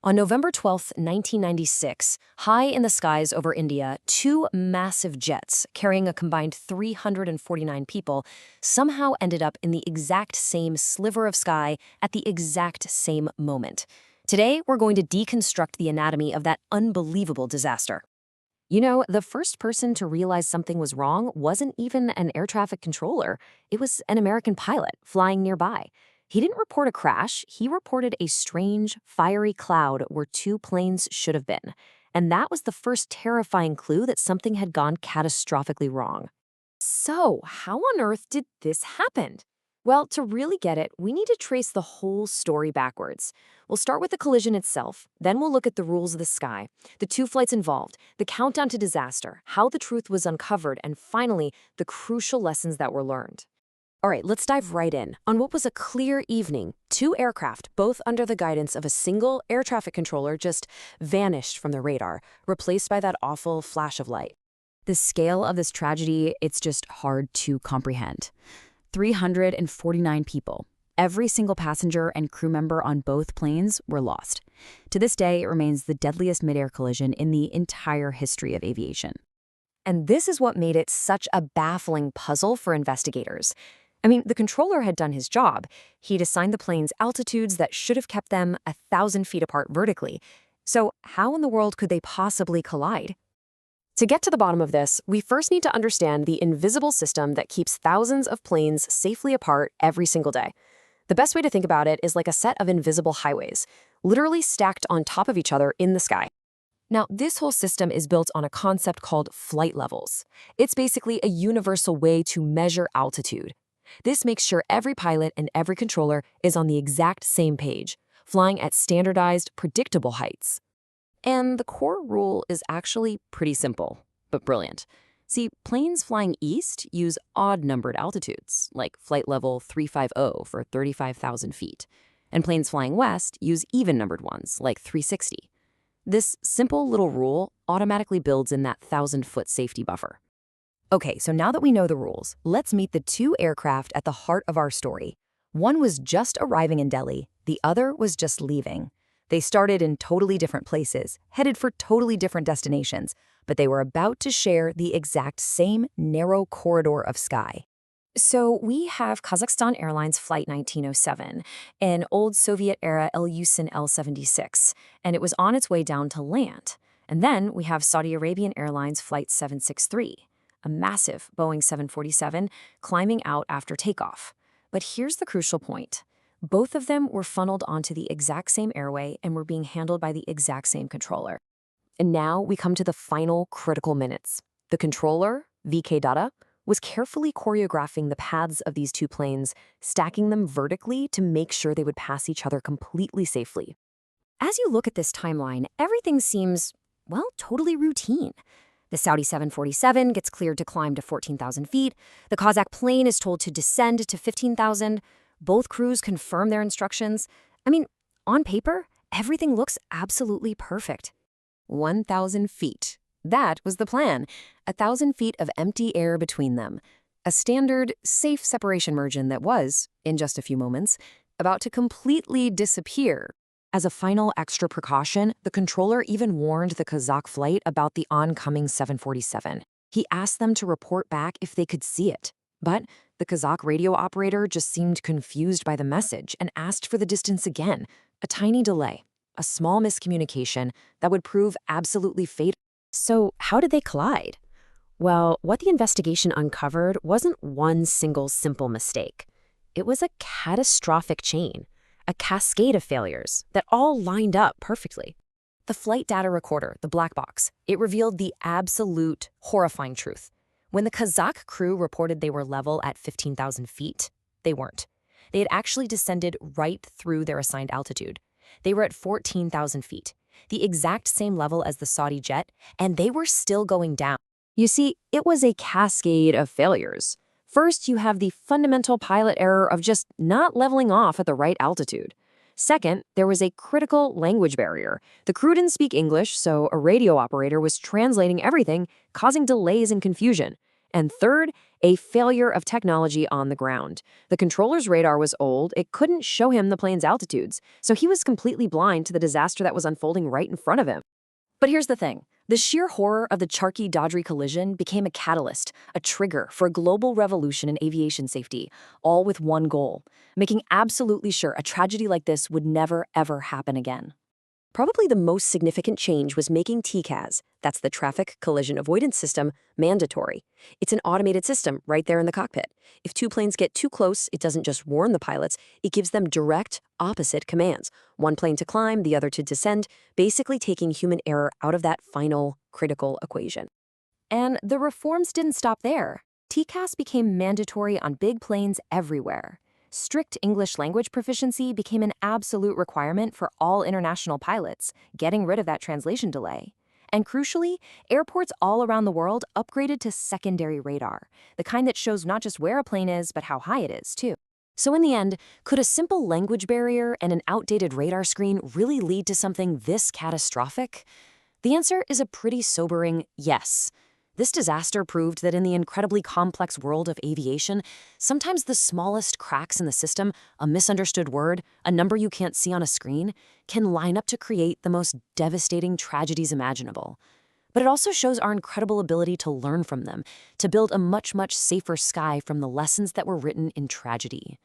On November 12, 1996, high in the skies over India, two massive jets carrying a combined 349 people somehow ended up in the exact same sliver of sky at the exact same moment. Today, we're going to deconstruct the anatomy of that unbelievable disaster. You know, the first person to realize something was wrong wasn't even an air traffic controller. It was an American pilot flying nearby. He didn't report a crash, he reported a strange, fiery cloud where two planes should have been. And that was the first terrifying clue that something had gone catastrophically wrong. So, how on earth did this happen? Well, to really get it, we need to trace the whole story backwards. We'll start with the collision itself, then we'll look at the rules of the sky, the two flights involved, the countdown to disaster, how the truth was uncovered, and finally, the crucial lessons that were learned. All right, let's dive right in. On what was a clear evening, two aircraft, both under the guidance of a single air traffic controller, just vanished from the radar, replaced by that awful flash of light. The scale of this tragedy, it's just hard to comprehend. 349 people. Every single passenger and crew member on both planes were lost. To this day, it remains the deadliest mid-air collision in the entire history of aviation. And this is what made it such a baffling puzzle for investigators. I mean, the controller had done his job. He'd assigned the planes altitudes that should have kept them 1,000 feet apart vertically. So how in the world could they possibly collide? To get to the bottom of this, we first need to understand the invisible system that keeps thousands of planes safely apart every single day. The best way to think about it is like a set of invisible highways, literally stacked on top of each other in the sky. Now, this whole system is built on a concept called flight levels. It's basically a universal way to measure altitude. This makes sure every pilot and every controller is on the exact same page, flying at standardized, predictable heights. And the core rule is actually pretty simple, but brilliant. See, planes flying east use odd-numbered altitudes, like flight level 350 for 35,000 feet, and planes flying west use even-numbered ones, like 360. This simple little rule automatically builds in that 1,000-foot safety buffer. Okay, so now that we know the rules, let's meet the two aircraft at the heart of our story. One was just arriving in Delhi, the other was just leaving. They started in totally different places, headed for totally different destinations, but they were about to share the exact same narrow corridor of sky. So we have Kazakhstan Airlines Flight 1907, an old Soviet-era Ilyushin L-76, and it was on its way down to land. And then we have Saudi Arabian Airlines Flight 763, a massive Boeing 747 climbing out after takeoff. But here's the crucial point. Both of them were funneled onto the exact same airway and were being handled by the exact same controller. And now we come to the final critical minutes. The controller, VK Data, was carefully choreographing the paths of these two planes, stacking them vertically to make sure they would pass each other completely safely. As you look at this timeline, everything seems, well, totally routine. The Saudi 747 gets cleared to climb to 14,000 feet. The Kazakh plane is told to descend to 15,000. Both crews confirm their instructions. I mean, on paper, everything looks absolutely perfect. 1,000 feet. That was the plan. 1,000 feet of empty air between them. A standard, safe separation margin that was, in just a few moments, about to completely disappear. As a final extra precaution, the controller even warned the Kazakh flight about the oncoming 747. He asked them to report back if they could see it. But the Kazakh radio operator just seemed confused by the message and asked for the distance again. A tiny delay, a small miscommunication that would prove absolutely fatal. So how did they collide? Well, what the investigation uncovered wasn't one single simple mistake. It was a catastrophic chain, a cascade of failures that all lined up perfectly. The flight data recorder, the black box, it revealed the absolute horrifying truth. When the Kazakh crew reported they were level at 15,000 feet, they weren't. They had actually descended right through their assigned altitude. They were at 14,000 feet, the exact same level as the Saudi jet, and they were still going down. You see, it was a cascade of failures. First, you have the fundamental pilot error of just not leveling off at the right altitude. Second, there was a critical language barrier. The crew didn't speak English, so a radio operator was translating everything, causing delays and confusion. And third, A failure of technology on the ground. The controller's radar was old, it couldn't show him the plane's altitudes, so he was completely blind to the disaster that was unfolding right in front of him. But here's the thing. The sheer horror of the Charkey-Dodry collision became a catalyst, a trigger for a global revolution in aviation safety, all with one goal: making absolutely sure a tragedy like this would never, ever happen again. Probably the most significant change was making TCAS, that's the Traffic Collision Avoidance System, mandatory. It's an automated system right there in the cockpit. If two planes get too close, it doesn't just warn the pilots, it gives them direct, opposite commands. One plane to climb, the other to descend, basically taking human error out of that final, critical equation. And the reforms didn't stop there. TCAS became mandatory on big planes everywhere. Strict English language proficiency became an absolute requirement for all international pilots, getting rid of that translation delay. And crucially, airports all around the world upgraded to secondary radar, the kind that shows not just where a plane is, but how high it is, too. So in the end, could a simple language barrier and an outdated radar screen really lead to something this catastrophic? The answer is a pretty sobering yes. This disaster proved that in the incredibly complex world of aviation, sometimes the smallest cracks in the system, a misunderstood word, a number you can't see on a screen, can line up to create the most devastating tragedies imaginable. But it also shows our incredible ability to learn from them, to build a much, much safer sky from the lessons that were written in tragedy.